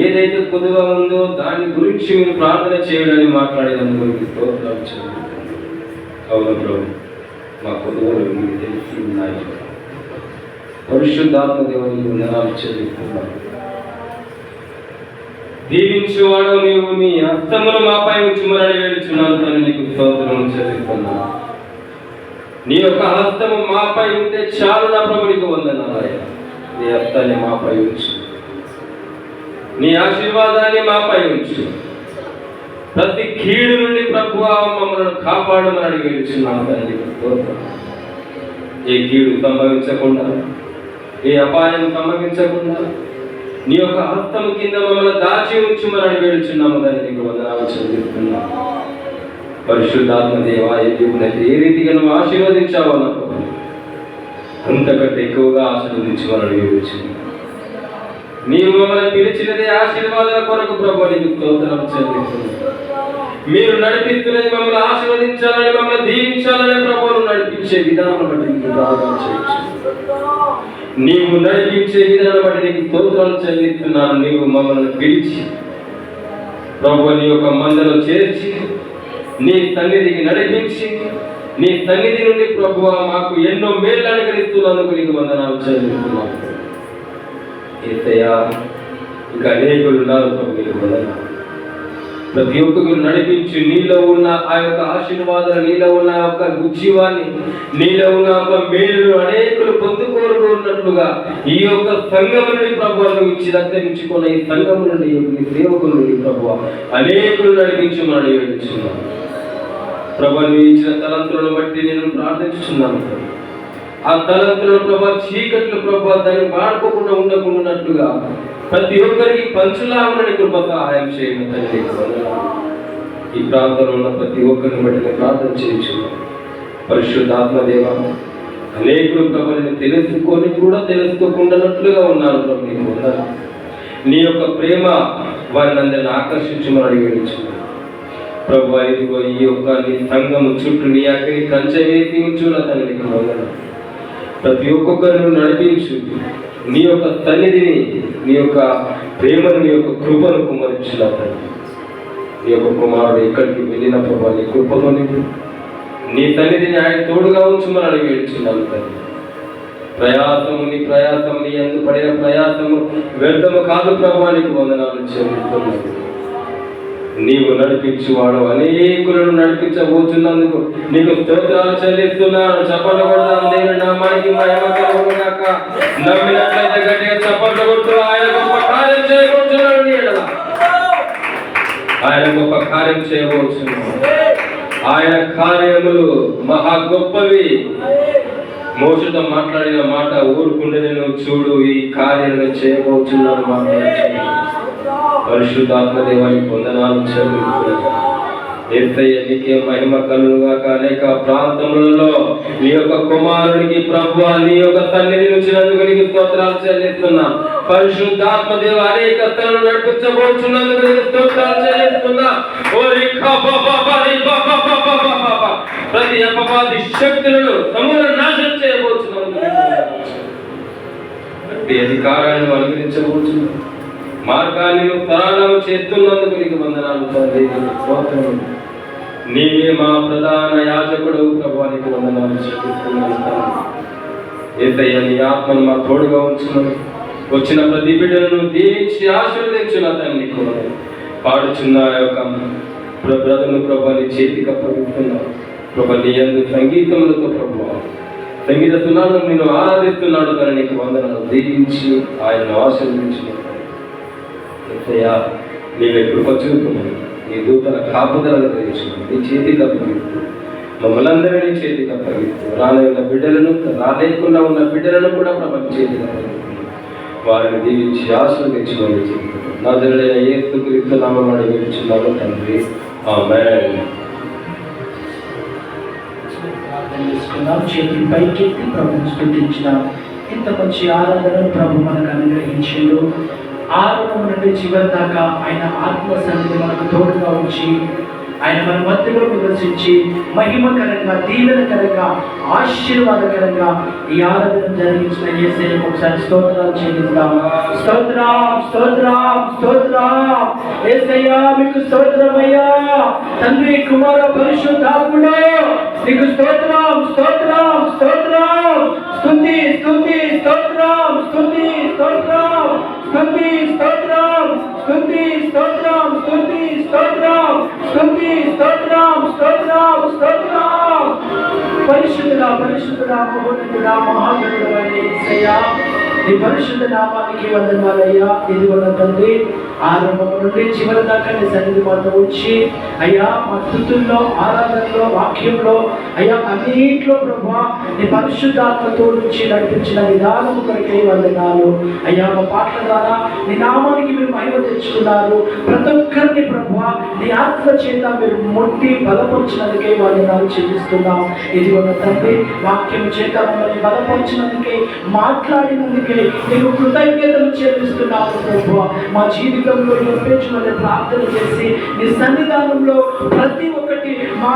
C: ఏదైతే కొద్దిగా ఉందో దాని గురించి మీరు ప్రార్థన చేయడానికి మాట్లాడేందుకు మీకు స్తోత్రాలు చెల్లిస్తున్నాను. అవును ప్రభు, మా కొద్దిగా మీకు తెలిసి ఉన్నాయి. పరిశుద్ధాత్మ దేవునికి వందనాలు చెల్లిస్తున్నాను. దీవించువాడు నీవు నీ హస్తమును మాపై ఉంచుమని వేడుచున్నాను తండ్రి, నీకు స్తోత్రం చెల్లిస్తున్నాను. నీ యొక్క హస్తము మాపై ఉంటే చాలు నా ప్రభు, నీకు వందనాలయ్యా. నీ హస్తాన్ని మాపై ఉంచు, నీ ఆశీర్వాదాన్ని మాపై ఉంచు. ప్రతి కీడు నుండి ప్రభువా మమ్మల్ని కాపాడమని అడిగి వేడుచున్నాను తండ్రి, నీకు స్తోత్రం. ఏ కీడు సంభవించకుండా, ఏ అపాయం సంభవించకుండా నీ యొక్క హస్తము కింద మమ్మల్ని దాచి ఉంచుమని వేడుచున్నాము దాన్ని, నీకు వందనాలు చెల్లిస్తున్నాము. పరిశుద్ధాత్మ దేవా, ఏ రీతిగా నువ్వు ఆశీర్వదించావో నాకు అంతకంటే ఎక్కువగా ఆశీర్వదించమని వేడుచున్నాము. నీవు మమ్మల్ని పిలిచినదే ఆశీర్వాదాల కొరకు ప్రభు, నీకు స్తోత్రం చెల్లిస్తున్నాము. మీరు నడిపిస్తున్నది మమ్మల్ని ఆశీర్వదించాలని, మమ్మల్ని దీవించాలని ప్రభువును నడిపించే విధానం బట్టి నీకు ప్రార్థన చేయొచ్చు. నీవు నడిపించే విధానం బట్టి నీకు స్తోత్రాలు చెల్లిస్తున్నాను. నీవు మమ్మల్ని పిలిచి ప్రభు నీ యొక్క మందలో చేర్చి నీ సన్నిధికి నడిపించి నీ సన్నిధి నుండి ప్రభువా మాకు ఎన్నో మేలు అనుగ్రహిస్తున్నందుకు నీకు వందనాలు చెల్లిస్తున్నాను. యేసయ్యా, ఇంకా అనేకులు ఉన్నారు ప్రభు, నీకు వందనాలు. ప్రతి ఒక్కరు నడిపించి నీలో ఉన్న ఆ యొక్క ఆశీర్వాదాలు, నీలో ఉన్న ఒక ఉజ్జీవాన్ని, నీలో ఉన్న ఒక మేలు అనేకులు పొందుకోరుకున్నట్లుగా ఈ యొక్క సంఘం నుండి ప్రభుత్వం ఇచ్చి రక్షించుకున్న ఈ సంఘం నుండి ఈ సేవకుల నుండి ప్రభు అనేకులు నడిపించమని వేడుచున్నాను. ప్రభు నీవు ఇచ్చిన తలంతులను బట్టి నేను ప్రార్థించుచున్నాను. ఆ తలంతులను ప్రభు చీకట్లు ప్రభు దాన్ని వాడుకోకుండా ఉండకుండాన్నట్లుగా ప్రతి ఒక్కరికి పంచులా ఉన్న కృప సహాయం చేయడం తండ్రి. ఈ ప్రాంతంలో ఉన్న ప్రతి ఒక్కరిని బట్టి ప్రార్థన చేయొచ్చు. పరిశుద్ధాత్మదేవ, అనేకులు ప్రభుని తెలుసుకొని కూడా తెలుసుకోకుండానట్లుగా ఉన్నారు ప్రభు. నీకు ఉన్నారు నీ యొక్క ప్రేమ వారిని అందరిని ఆకర్షించమని అడిగేచ్చు ప్రభు. ఇదిగో ఈ యొక్క నీ సంఘము చుట్టూ నీ అక్కడి కంచె వేసి ఉంచున్న తండ్రి. నీకు వందనాలు. ప్రతి ఒక్కొక్కరిని నడిపించు. నీ యొక్క సన్నిధిని, నీ యొక్క ప్రేమను, నీ యొక్క కృపను కుమరించున్నాను. నీ యొక్క కుమారుడు ఎక్కడికి వెళ్ళిన ప్రభావ నీ కృపతో నీ సన్నిధిని ఆయన తోడుగా ఉంచమని అడిగేస్తున్నాను తండ్రి. ప్రయాసము నీ ప్రయాసము, నీ అందు పడిన ప్రయాసము వ్యర్థము కాదు ప్రభావ. నీకు వందనాలు చెల్లిస్తున్నాను. నీవు నడిపించువాడు అనేకులను నడిపించబోతున్నందుకు నీకు స్తోత్రాలు చెల్లిస్తున్నాను. చప్పట్లు కొడదాం. దేవుని నామానికి మహిమ కలుగును గాక. నమ్మినట్లయితే గట్టిగా చప్పట్లు కొడుతూ ఆయన గొప్ప కార్యం చేయబోతున్నాడు. ఆయన గొప్ప కార్యం చేయబోతున్నాడు. ఆయన కార్యములు మహా గొప్పవి. మోసతో మాట్లాడిన మాట ఊరుకుంటే నేను చూడు ఈ కార్యాలను చేయబోతున్నాను మాట్లాడుతున్నాను. పరిశుద్ధాత్మదేవానికి వందనాలు చెల్లిస్తున్నాను. యేసయ్య నీకే మహిమ కలుగుగాక. అనేక ప్రాంతములలో నీ యొక్క కుమారుడికి ప్రభువా నీ యొక్క సన్నిధి నుంచినందుకు నీకు స్తోత్రాలు చెల్లిస్తున్నా. పరిశుద్ధాత్మదేవ అనేక స్థలను నడిపించబోతున్నందుకు నీకు స్తోత్రాలు చెల్లిస్తున్నా. ప్రతి అపవాది శక్తులను సమూల నాశనం చేయబోతున్నందుకు ప్రతి అధికారాన్ని అనుగ్రహించబోతున్నా. మార్గాన్ని సరళం చేస్తున్నందుకు నీకు వందనాలు తండ్రి. నీవే మా ప్రధాన యాజకుడు ప్రభువా, నీకు వందనాలు చెల్లిస్తున్నాను తండ్రి. యేసయ్య నీ ఆత్మను మా తోడుగా ఉంచున్నాను. వచ్చిన ప్రతి బిడ్డలను దీవించి ఆశీర్వదించిన తండ్రి. పాడుచున్న యొక్క బ్రదర్ను ప్రభువా నీ చేతికి అప్పగిస్తున్నాను ప్రభువా. నీ యందు సంగీతములతో ప్రభువా సంగీత సునాలను నేను ఆరాధిస్తున్నాడు కానీ నీకు వందనాలు. దీవించి ఆయనను ఆశీర్వదించిన యేసయ్యా నీవే కృప చూపుమని నీ దూతల కాపుదలను గ్రహించు. నీ చేతికి అప్పగిస్తూ మమ్మల్ని అందరినీ చేతికి అప్పగిస్తూ రాలేకున్న బిడ్డలను, రాలేకుండా ఉన్న బిడ్డలను కూడా ప్రభు చేతికి అప్పగిస్తూ వారిని దీవించి ఆశీర్వదించమని చెప్తున్నాను. నజరుడైన యేసుక్రీస్తు నామమున వేడుచున్నాము తండ్రి. ఆమేన్.
A: చేతి పైకెత్తి ప్రభుని స్తుతించిన ఇంత మంచి ఆరాధనను ప్రభు మనకు అనుగ్రహించాడు. ఆరంభం నుండి చివరి దాకా ఆయన ఆత్మ సన్నిధి మనకు తోడుగా ఉంచి ఆయన మన మధ్యలో నివసించి మహిమకరంగా, దీవెనకరంగా, ఆశీర్వాదకరంగా ఈ ఆరాధన జరిగించిన యేసయ్యకు ఒకసారి స్తోత్రాలు చెల్లిద్దాం. స్తోత్రం, స్తోత్రం, స్తోత్రం. యేసయ్యా మీకు స్తోత్రమయ్యా. తండ్రి, కుమార, పరిశుద్ధాత్ముడు నీకు స్తోత్రం, స్తోత్రం, స్తోత్రం. స్తుతి, స్తుతి, స్తోత్రం, స్తుతి, స్తోత్రం, స్తుతి, స్తోత్రం, స్తుతి, స్తోత్రం, స్తుతి, స్తోత్రం, స్తుతి, స్తోత్రం, స్తోత్రం, స్తోత్రం. పరిశుద్ధుడా, పరిశుద్ధుడా, మహోన్నతుడా, మహాగణుడా యేసయ్యా నీ పరిశుద్ధ నామానికి వందనాలయ్యా. ఇదిగోన తండ్రి, ఆరంభం నుండి చివరి దాకా నీ సన్నిధి మాతో వచ్చి అయ్యా మా స్తుతుల్లో, ఆరాధనలో, వాక్యంలో అయ్యా అన్నింటిలో ప్రభువా నీ పరిశుద్ధాత్మతో నుంచి నడిపించిన విధానం కొరకై వందనాలు అయ్యా. మా పాటల ద్వారా నీ నామానికి మీరు మహిమ తెచ్చుకున్నారు. ప్రతి ఒక్కరిని ప్రభువా నీ ఆత్మ చేత మీరు ముట్టి బలపరిచినందుకే వందనాలు చెల్లిస్తున్నాం. ఇదిగోన తండ్రి, వాక్యం చేత మమ్మల్ని బలపరిచినందుకే, మాట్లాడినందుకే నీకు కృతజ్ఞతలు చెల్లిస్తున్నాము ప్రభువా. మా జీవితంలో నడిపించమని ప్రార్థన చేసి నీ సన్నిధానంలో ప్రతి ఒక్కటి మా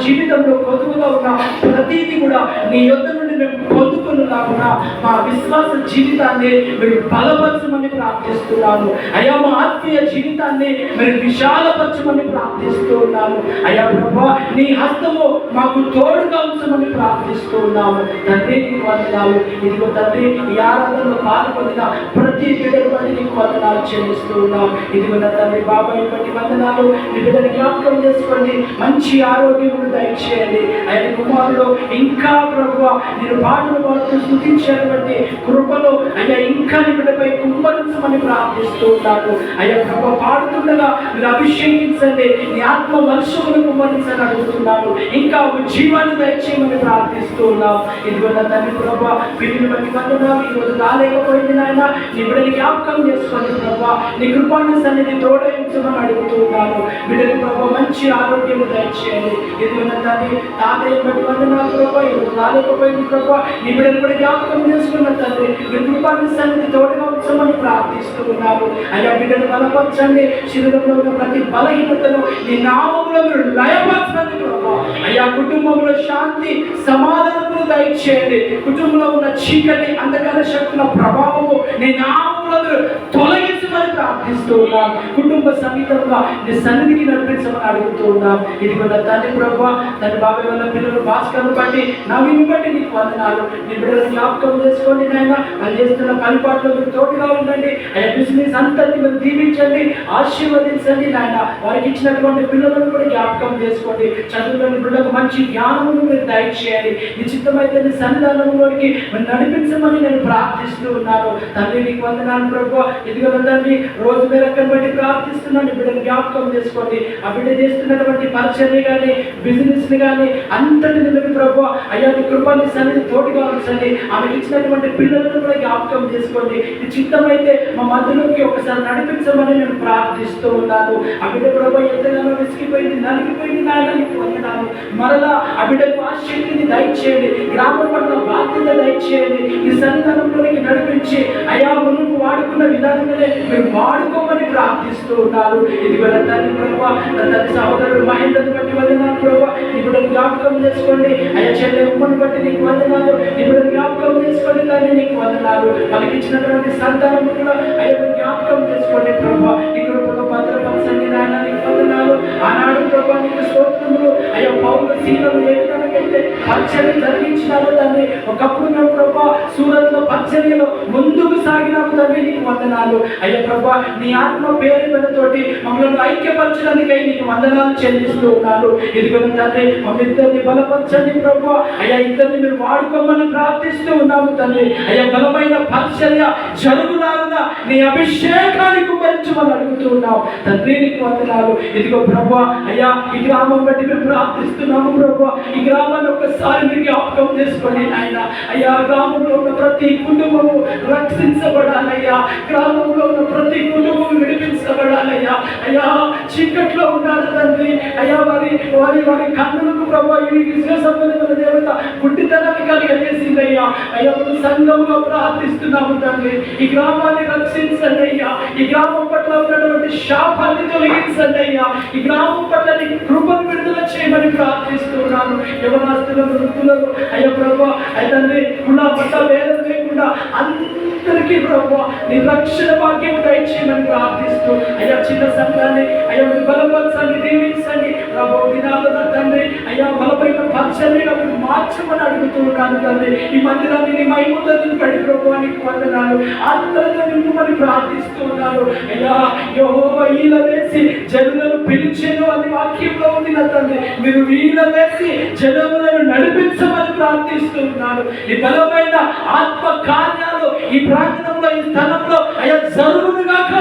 A: జీవితంలో కొదువుగా ఉన్న ప్రతిదీ కూడా నీ యొద్ద నుండి అనేది మేము పొందుకునేలాగున మా విశ్వాస జీవితాన్ని మీరు బలపరచమని ప్రార్థిస్తున్నాను అయ్యా. మా ఆత్మీయ జీవితాన్ని మీరు విశాలపరచమని ప్రార్థిస్తున్నాను అయ్యా. ప్రభా నీ హస్తము మాకు తోడుగా ఉంచమని ప్రార్థిస్తున్నాము తండ్రి. నీకు వందనాలు. ఇదిగో తండ్రి ఈ ఆరాధనలో పాల్పొందిన ప్రతి బిడ్డను బట్టి నీకు వందనాలు చెల్లిస్తున్నాం. ఇదిగో నా తండ్రి బాబాయ్ బట్టి వందనాలు. నీ బిడ్డని జ్ఞాపకం చేసుకోండి, మంచి ఆరోగ్యమును దయచేయండి. ఆయన కుమారుడు ఇంకా ప్రభువా నేను పాటలు పాడుతూ స్తుతించేటువంటి కృపలో అయ్యా ఇంకా నీ బిడ్డపై కుమ్మరించమని ప్రార్థిస్తున్నాను అయ్యా. ప్రభు పాడుతుండగా మీరు అభిషేకించండి, నీ ఆత్మ వర్షమును కుమ్మరించని అడుగుతున్నాను. ఇంకా జీవాన్ని దయచేయమని ప్రార్థిస్తున్నాం. ఇదిగో నా తండ్రి ప్రభు వీటిని బట్టి వందనాలు. ఈరోజు రాలేకపోయింది నాయన, నీ బిడ్డని జ్ఞాపకం చేసుకోండి ప్రభు. నీ కృపాన్ని సన్నిధి తోడయించమని అడుగుతున్నాను. బిడ్డని ప్రభు మంచి ఆరోగ్యము దయచేయండి. ఇదిగో నా తండ్రి తాతయ్య బట్టి వందనాలు ప్రభు. ఈరోజు రాలేకపోయింది ప్రభు, నీ బిడ్డను కూడా జ్ఞాపకం చేసుకున్న తండ్రి మీ కృపాన్ని సన్నిధి తోడుగా ఉంచమని ప్రార్థిస్తున్నాను అయ్యా. బిడ్డను బలపరచండి, శరీరంలో ఉన్న ప్రతి బలహీనతను నీ నామములో మీరు లయపరచండి ప్రభు అయ్యా. కుటుంబంలో శాంతి సమాధానమును దయచేయండి. కుటుంబంలో ఉన్న చీకటి అంధకార శక్తుల ప్రభావము నీ నామములో మీరు తొలగించమని ప్రార్థిస్తున్నాం. కుటుంబ సమేతంగా నీ సన్నిధికి నడిపించమని అడుగుతున్నాం. ఇదిగో నా తండ్రి ప్రభు తన బాబాయ్ వల్ల పిల్లలు భాస్కర్ను బట్టి నవీని బట్టి నీకు వందనాలు. నీ బిడ్డలను జ్ఞాపకం చేసుకోండి నాయన. వాళ్ళు చేస్తున్న పనిపాట్లో మీరు తోడుగా ఉండండి అయ్యా. బిజినెస్ అంతటి మీరు దీవించండి, ఆశీర్వదించండి నాయన. వారికి ఇచ్చినటువంటి పిల్లలను కూడా జ్ఞాపకం చేసుకోండి. చదువులోని బిడ్డలకు మంచి జ్ఞానమును మీరు దయచేయండి. నీ చిత్తమైతే నీ సన్నిధానంలోకి మీరు నడిపించమని నేను ప్రార్థిస్తూ ఉన్నాను తండ్రి. నీకు వందనాలు ప్రభు. ఇదిగో తండ్రి రోజు మేరక్కను బట్టి ప్రార్థిస్తున్నాను. బిడ్డను జ్ఞాపకం చేసుకోండి. ఆ బిడ్డ చేస్తున్నటువంటి పరిచర్య కానీ బిజినెస్ ని కానీ అంతటిని మీరు ప్రభు అయ్యా నీ కృపాన్ని సన్నిధి తోడుగా ఉంచండి. ఆమెకి ఇచ్చినటువంటి పిల్లలను కూడా జ్ఞాపకం చేసుకోండి. ఈ చిత్తమైతే మా మధ్యలోకి ఒకసారి నడిపించమని నేను ప్రార్థిస్తూ ఉన్నాను. ఆ బిడ్డ ప్రభు ఎంతగానో విసిగిపోయింది, నలిగిపోయింది నాయన. నీకు వందనాలు. మరలా ఆ బిడ్డకు ఆ శక్తిని దయచేయండి, గ్రామం పట్ల బాధ్యత దయచేయండి. ఈ సన్నిధానంలోనికి నడిపించి అయ్యా మునుపు వాడుకున్న విధానంగానే మీరు వాడుకోమని ప్రార్థిస్తూ ఉన్నారు. ఇది కూడా తండ్రి ప్రభు నా తండ్రి సహోదరుడు మహేంద్రని బట్టి వందనాలు ప్రభు. ఇప్పుడు జ్ఞాపకం చేసుకోండి అయ్యా. చెల్లె ఉమ్మని బట్టి నీకు వందనాలు. ఇప్పుడు జ్ఞాపకం చేసుకోండి తండ్రి. నీకు వందనాలు. వాళ్ళకి ఇచ్చినటువంటి సంతానం కూడా అయ్యా జ్ఞాపకం చేసుకోండి ప్రభు. ఈ కృపలో భద్రపరచండి నాయన. నీకు వందనాలు. ఆనాడు ప్రభు నీకు స్తోత్రములు అయ్యా. పౌరుల శీలను ఏ విధంగానైతే పరిచర్య జరిగించినారో తండ్రి, ఒకప్పుడు మేము ప్రభు సూరత్లో పరిచర్యలో ముందుకు సాగినాము తండ్రి. నీకు వందనాలు అయ్యా ప్రభు. నీ ఆత్మ పేరు తోటి మమ్మల్ని ఐక్యపరచడానికై నీకు వందనాలు చెల్లిస్తూ ఉన్నాను. ఇదిగో తండ్రి మమ్మల్ని ఇద్దరిని బలపరచండి ప్రభు అయ్యా. ఇద్దరిని మీరు వాడుకోమని ప్రార్థిస్తూ ఉన్నాము తండ్రి అయ్యా. బలమైన పరిచర్య జరుగులాగా నీ అభిషేకాన్ని కుమరించమని అడుగుతూ ఉన్నాం తండ్రి. నీకు వందనాలు. ఇదిగో ప్రభు అయ్యా ఈ గ్రామం బట్టి మేము ప్రార్థిస్తున్నాము ప్రభు. ఈ గ్రామాన్ని ఒక్కసారి మీరు జ్ఞాపకం చేసుకోండి ఆయన అయ్యా. గ్రామంలో ఉన్న ప్రతి కుటుంబము రక్షించబడాలయ్యా. గ్రామంలో ఉన్న ప్రతి కుటుంబం విడిపించబడాలయ్యా అయ్యా. చీకట్లో ఉన్నారు తండ్రి అయ్యా. వారి వారి వారి కన్నులకు ప్రభు ఈ సంబంధమైన దేవత గుడ్డితనాన్ని కలిగజేసిందయ్యా అయ్యా. సంఘంలో ప్రార్థిస్తున్నాము తండ్రి. ఈ గ్రామాన్ని రక్షించండి అయ్యా. ఈ గ్రామం పట్ల ఉన్నటువంటి శాపాన్ని తొలగించండి అయ్యా. ఈ గ్రామం పట్ల నీ కృపను విడుదల చేయమని ప్రార్థిస్తున్నాను. యవనస్తులను వృద్ధులను అయ్యా ప్రభు అయ్యా తండ్రి కుల పట్ల వేదన లేకుండా అందరికీ ప్రభు నీ రక్షణ భాగ్యం దయచేయమని ప్రార్థిస్తూ అయ్యా చిన్న సంఘాన్ని అయ్యా బలపరచండి, దీవించండి ప్రభు. దినాలున్న తండ్రి అయ్యా బలమైన పరిచర్యగా మీరు మార్చమని అడుగుతున్నాను తండ్రి. ఈ మందిరాన్ని నీ మహిమతో నింపండి ప్రభు. నీకు వందనాలు. ఆత్మలతో నింపమని ప్రార్థిస్తున్నాను అయ్యా. యెహోవా ఈల వేసి జనులను పిలిచెను అని వాక్యంలో ఉంది నా తండ్రి. మీరు ఈల వేసి జనులను నడిపించమని ప్రార్థిస్తున్నాను. ఈ బలమైన ఆత్మ కార్యాలు ఈ ప్రాంతంలో ఈ స్థలంలో అయ్యా జరుగునుగాక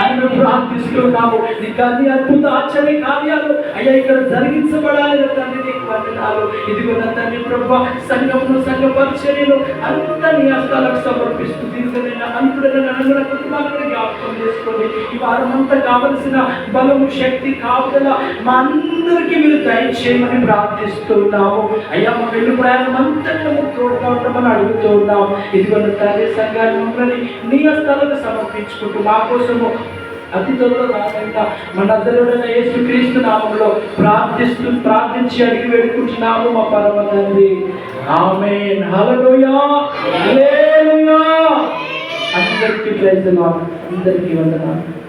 A: అని మేము ప్రార్థిస్తున్నాము. నీ కానీ అద్భుత ఆశ్చర్య కార్యాలు అయ్యా ఇక్కడ జరిగించబడాలి తండ్రి. నీకు వందనాలు. ఇదిగో నా తండ్రి ప్రభు సంఘమును సంఘ పరిచర్యలు అంతా నీ హస్తాలకు సమర్పిస్తూ దీర్ఘమైన అంతుడైన నలుగురు కుటుంబాలను జ్ఞాపకం చేసుకోండి. ఈ వారం అంతా కావలసిన బలము శక్తి కాపుదల మా అందరికీ మీరు దయచేయమని ప్రార్థిస్తున్నాము అయ్యా. మా వెళ్ళు ప్రయాణం అంతా తోడుగా ఉండమని అడుగుతున్నాము. ఇదిగో తండ్రి సంఘాన్ని మమ్మల్ని నీ హస్తాలకు సమర్పించుకుంటూ మా కోసము అతి త్వరలో రాకుండా మనందరిలోనైన యేసుక్రీస్తు నామంలో ప్రార్థించి అడిగి వేడుకుంటున్నాము మా పరమ తండ్రి. ఆమేన్. హల్లెలూయా. హల్లెలూయా. అందరికీ ప్రైజ్ ది లార్డ్. అందరికీ వందనాలు.